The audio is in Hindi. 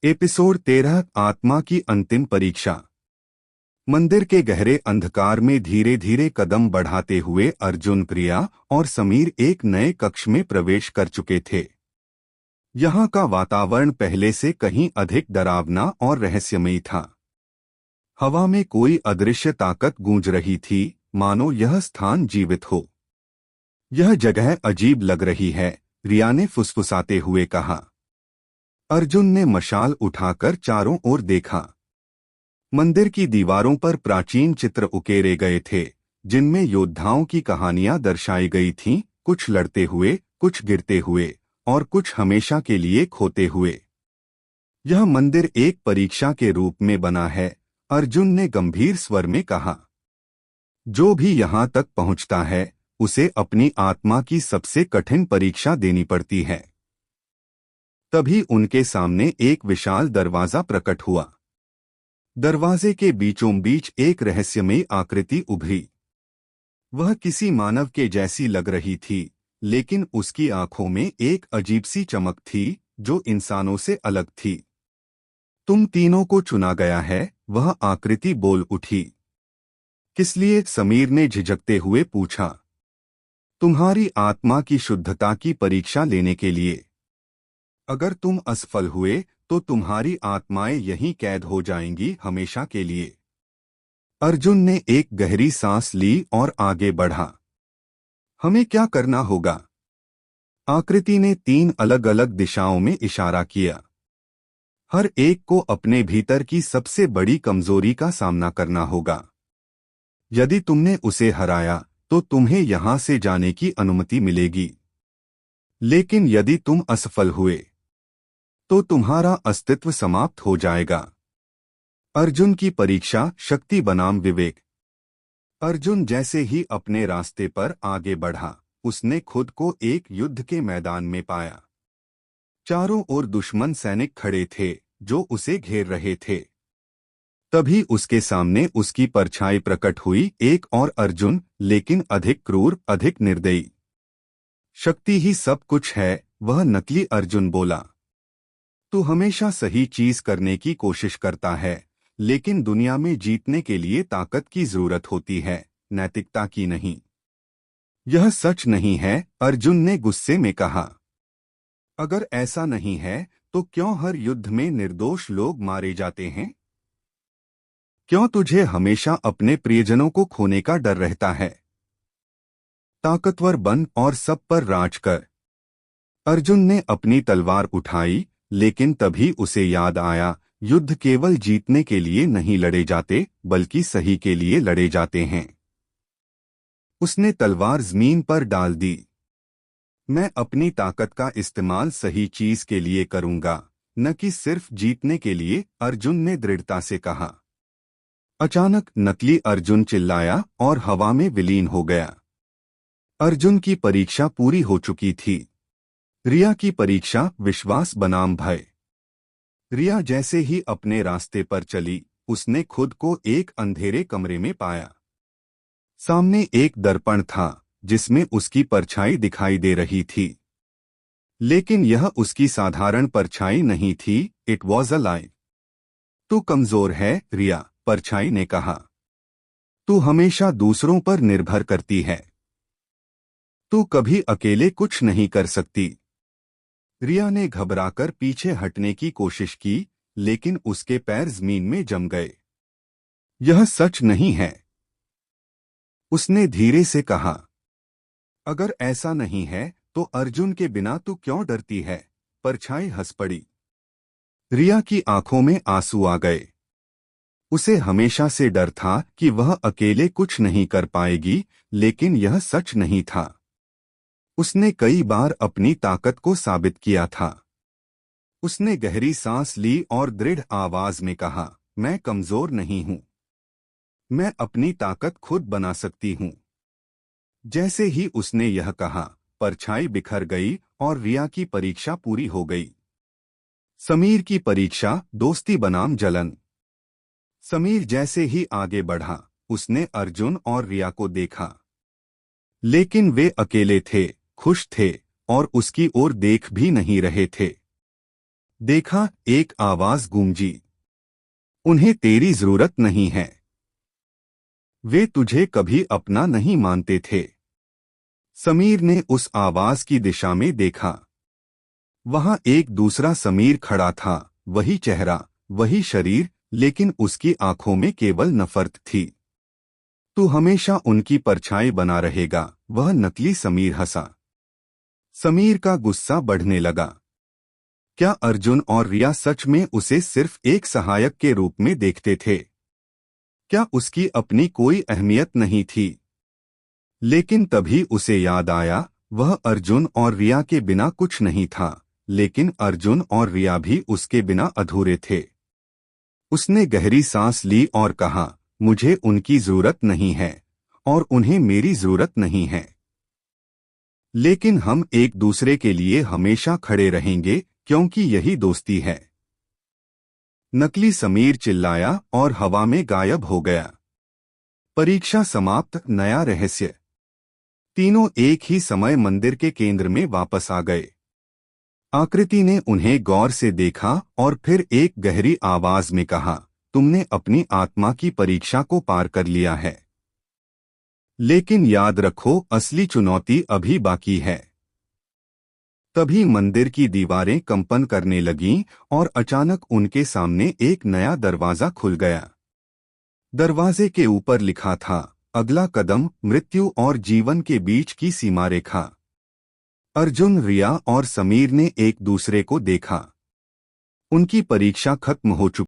एपिसोड 13 आत्मा की अंतिम परीक्षा। मंदिर के गहरे अंधकार में धीरे धीरे कदम बढ़ाते हुए अर्जुन, प्रिया और समीर एक नए कक्ष में प्रवेश कर चुके थे। यहाँ का वातावरण पहले से कहीं अधिक डरावना और रहस्यमयी था। हवा में कोई अदृश्य ताकत गूंज रही थी, मानो यह स्थान जीवित हो। यह जगह अजीब लग रही है, रिया ने फुसफुसाते हुए कहा। अर्जुन ने मशाल उठाकर चारों ओर देखा। मंदिर की दीवारों पर प्राचीन चित्र उकेरे गए थे, जिनमें योद्धाओं की कहानियां दर्शाई गई थीं, कुछ लड़ते हुए, कुछ गिरते हुए और कुछ हमेशा के लिए खोते हुए। यह मंदिर एक परीक्षा के रूप में बना है, अर्जुन ने गंभीर स्वर में कहा। जो भी यहां तक पहुंचता है, उसे अपनी आत्मा की सबसे कठिन परीक्षा देनी पड़ती है। तभी उनके सामने एक विशाल दरवाजा प्रकट हुआ। दरवाजे के बीचों बीच एक रहस्यमयी आकृति उभरी। वह किसी मानव के जैसी लग रही थी, लेकिन उसकी आंखों में एक अजीब सी चमक थी, जो इंसानों से अलग थी। तुम तीनों को चुना गया है, वह आकृति बोल उठी। किस लिए? समीर ने झिझकते हुए पूछा। तुम्हारी आत्मा की शुद्धता की परीक्षा लेने के लिए। अगर तुम असफल हुए तो तुम्हारी आत्माएं यहीं कैद हो जाएंगी हमेशा के लिए। अर्जुन ने एक गहरी सांस ली और आगे बढ़ा। हमें क्या करना होगा? आकृति ने 3 अलग अलग दिशाओं में इशारा किया। हर एक को अपने भीतर की सबसे बड़ी कमजोरी का सामना करना होगा। यदि तुमने उसे हराया तो तुम्हें यहां से जाने की अनुमति मिलेगी, लेकिन यदि तुम असफल हुए तो तुम्हारा अस्तित्व समाप्त हो जाएगा। अर्जुन की परीक्षा, शक्ति बनाम विवेक। अर्जुन जैसे ही अपने रास्ते पर आगे बढ़ा, उसने खुद को एक युद्ध के मैदान में पाया। चारों ओर दुश्मन सैनिक खड़े थे, जो उसे घेर रहे थे। तभी उसके सामने उसकी परछाई प्रकट हुई, एक और अर्जुन, लेकिन अधिक क्रूर, अधिक निर्दयी। शक्ति ही सब कुछ है, वह नकली अर्जुन बोला। तू हमेशा सही चीज करने की कोशिश करता है, लेकिन दुनिया में जीतने के लिए ताकत की जरूरत होती है, नैतिकता की नहीं। यह सच नहीं है, अर्जुन ने गुस्से में कहा। अगर ऐसा नहीं है तो क्यों हर युद्ध में निर्दोष लोग मारे जाते हैं? क्यों तुझे हमेशा अपने प्रियजनों को खोने का डर रहता है? ताकतवर बन और सब पर राज कर। अर्जुन ने अपनी तलवार उठाई, लेकिन तभी उसे याद आया, युद्ध केवल जीतने के लिए नहीं लड़े जाते, बल्कि सही के लिए लड़े जाते हैं। उसने तलवार जमीन पर डाल दी। मैं अपनी ताकत का इस्तेमाल सही चीज के लिए करूंगा, न कि सिर्फ जीतने के लिए, अर्जुन ने दृढ़ता से कहा। अचानक नकली अर्जुन चिल्लाया और हवा में विलीन हो गया। अर्जुन की परीक्षा पूरी हो चुकी थी। रिया की परीक्षा, विश्वास बनाम भय। रिया जैसे ही अपने रास्ते पर चली, उसने खुद को एक अंधेरे कमरे में पाया। सामने एक दर्पण था, जिसमें उसकी परछाई दिखाई दे रही थी। लेकिन यह उसकी साधारण परछाई नहीं थी, इट वॉज अ लाई। तू कमजोर है, रिया, परछाई ने कहा। तू हमेशा दूसरों पर निर्भर करती है। तू कभी अकेले कुछ नहीं कर सकती। रिया ने घबराकर पीछे हटने की कोशिश की, लेकिन उसके पैर जमीन में जम गए। यह सच नहीं है, उसने धीरे से कहा। अगर ऐसा नहीं है तो अर्जुन के बिना तू क्यों डरती है? परछाई हंस पड़ी। रिया की आंखों में आंसू आ गए। उसे हमेशा से डर था कि वह अकेले कुछ नहीं कर पाएगी, लेकिन यह सच नहीं था। उसने कई बार अपनी ताकत को साबित किया था। उसने गहरी सांस ली और दृढ़ आवाज में कहा, मैं कमजोर नहीं हूं। मैं अपनी ताकत खुद बना सकती हूं। जैसे ही उसने यह कहा, परछाई बिखर गई और रिया की परीक्षा पूरी हो गई। समीर की परीक्षा, दोस्ती बनाम जलन। समीर जैसे ही आगे बढ़ा, उसने अर्जुन और रिया को देखा। लेकिन वे अकेले थे, खुश थे और उसकी ओर देख भी नहीं रहे थे। देखा, एक आवाज गूंजी, उन्हें तेरी जरूरत नहीं है। वे तुझे कभी अपना नहीं मानते थे। समीर ने उस आवाज की दिशा में देखा। वहां एक दूसरा समीर खड़ा था, वही चेहरा, वही शरीर, लेकिन उसकी आंखों में केवल नफरत थी। तू हमेशा उनकी परछाई बना रहेगा, वह नकली समीर हंसा। समीर का गुस्सा बढ़ने लगा। क्या अर्जुन और रिया सच में उसे सिर्फ एक सहायक के रूप में देखते थे? क्या उसकी अपनी कोई अहमियत नहीं थी? लेकिन तभी उसे याद आया, वह अर्जुन और रिया के बिना कुछ नहीं था, लेकिन अर्जुन और रिया भी उसके बिना अधूरे थे। उसने गहरी सांस ली और कहा, मुझे उनकी जरूरत नहीं है और उन्हें मेरी जरूरत नहीं है, लेकिन हम एक दूसरे के लिए हमेशा खड़े रहेंगे, क्योंकि यही दोस्ती है। नकली समीर चिल्लाया और हवा में गायब हो गया। परीक्षा समाप्त, नया रहस्य। तीनों एक ही समय मंदिर के केंद्र में वापस आ गए। आकृति ने उन्हें गौर से देखा और फिर एक गहरी आवाज में कहा, तुमने अपनी आत्मा की परीक्षा को पार कर लिया है। लेकिन याद रखो, असली चुनौती अभी बाकी है। तभी मंदिर की दीवारें कंपन करने लगीं और अचानक उनके सामने एक नया दरवाजा खुल गया। दरवाजे के ऊपर लिखा था, अगला कदम मृत्यु और जीवन के बीच की सीमा रेखा। अर्जुन, रिया और समीर ने एक दूसरे को देखा। उनकी परीक्षा खत्म हो चुकी